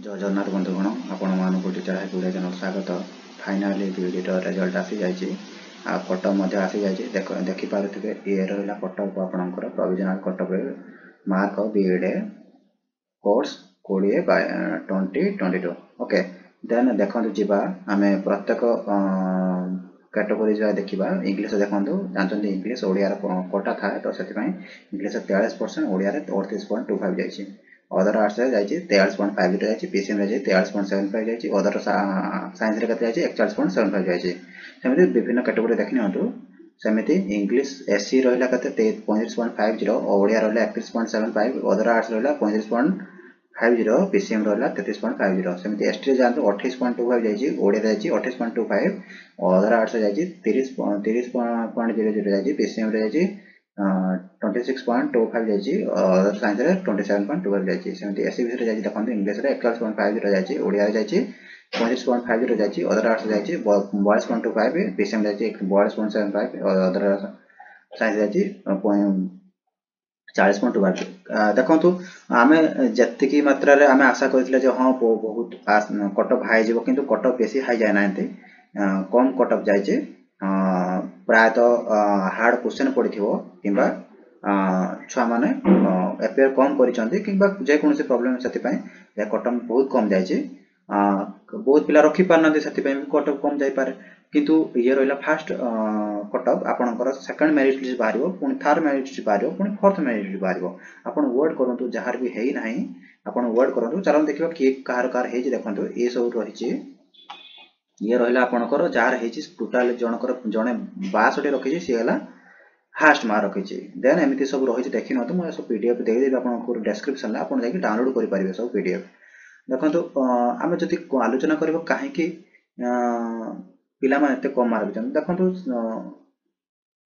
जय जगन्नाथ बंधुगण आपण टीचर हाई वीडियो चैनल स्वागत। फाइनाली वीडियो रिजल्ट आसी जाइए आ कटअप आसी जाइए देखिपे ये रहा कटअप आपंकर provisional cutoff mark B Ed course 20/2022 okay. Then देखो जीवा आम प्रत्येक कैटेगोरी जो देखा इंग्लीश देखो जानते इंग्लीश ओडिया कोटा था तो से इंग्लीश 43% ओडिया 38.25 जाइए अदर आर्ट्स जाइए 43.50 जाइए पीसीएम जाइए 43.75 जाइए अदर साइंस रे कते जाइए 41.75 जाइए सेमती विभिन्न कैटेगोरी देखि नियंतु सेमती इंग्लीश एससी रहिला कते 35.50 ओडिया रहिला 31.75 अदर आर्ट्स रहिला 35.50 पीसीएम रहिला 33.50 सेमती एसटी जानतु 28.25 जाइए ओडिया जाइए 28.25 अदर आर्ट्स जाइए 30.00 जाइए पीसीएम रे जाइए 26.25 जाइए अदर साइंस रे 27.12 जाइए सेमती एससी भितर जाइए देखो इंग्लीश रे 41.50 जाइए ओडिया जाइए 25.50 जाइए अदर आर्ट्स जाइए 42.25 पीसीएम जाइए 42.75 अदर साइंस जाइए 40.25 देखो आम जी मात्रा रे आम आशा करथिले जे हाँ बहुत कटअप हाई जीवो किंतु कटअप बेसी हाई जाए ना कम कटअप जाइए प्रायतः हार्ड क्वेश्चन पड़ो कि छुआ मैंने एपेयर कम करेकोसी प्रोब्लेम से कटअप बहुत कम जाइए बहुत पिला रखी पारना कटअप कम जापे किंतु ये रहा फास्ट कटअप आपंकर सेकेंड मेरिट लिस्ट बाहर पुणी थर्ड मेरिट लिस्ट बाहर पुणी फोर्थ मेरिट लिस्ट बाहर आपड़ वेट करूँ जार भी है ना आपड़ वेट करूँ चलो देखा किए कार देखो ये सब रही ये रहा आपंकर जार टोटाल जनकर जड़े 62 रखी सी है हास्ट मार्क रखी देन एमती सब रही देखी ना मुझे सब पीडीएफ देदेवी आपको डिस्क्रिप्शन आप डाउनलोड करेंगे सब पीडीएफ देखो आम जब आलोचना कर कहीं पिला एत कम मार्क देखो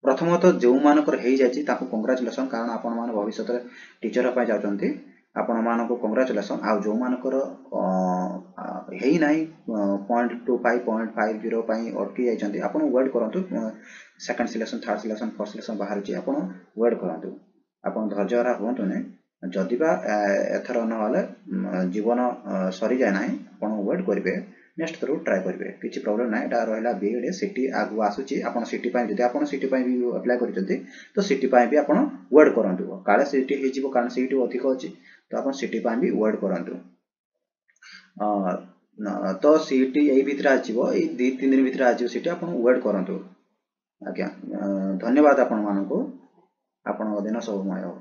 प्रथमतः जो मानकर हो जाए कंग्राचुलेसन कारण आपण मैंने भविष्य टीचर होगा जाती आपण मानक कंग्राचुलेसन आ जो मानकर है ना 0.25 0.50 अटकी जाती आप वेट करूँ second selection third selection first selection बाहर आप वेट करूँ आप धैर्यहरा हूँ जदिबा एथर ना जीवन सरी जाए ना आप वेट करेंगे नेक्स्ट थ्रू ट्राए करेंगे किसी प्रोब्लेम ना यहाँ रहा बीएड सीटी आगू आसूची आप सीटी जब आप सीटी भी अप्लाई कर तो सीटी भी आप वेट करूँ काले सीटी हो कारण सीट अधिक अच्छी तो आप सीटी भी वेट करूँ तो सीटी यही भितर आसो ये 2-3 दिन भितर आसो सीटी आप वेट करूँ आज्ञा धन्यवाद आपण मानक दिन शुभमय हो।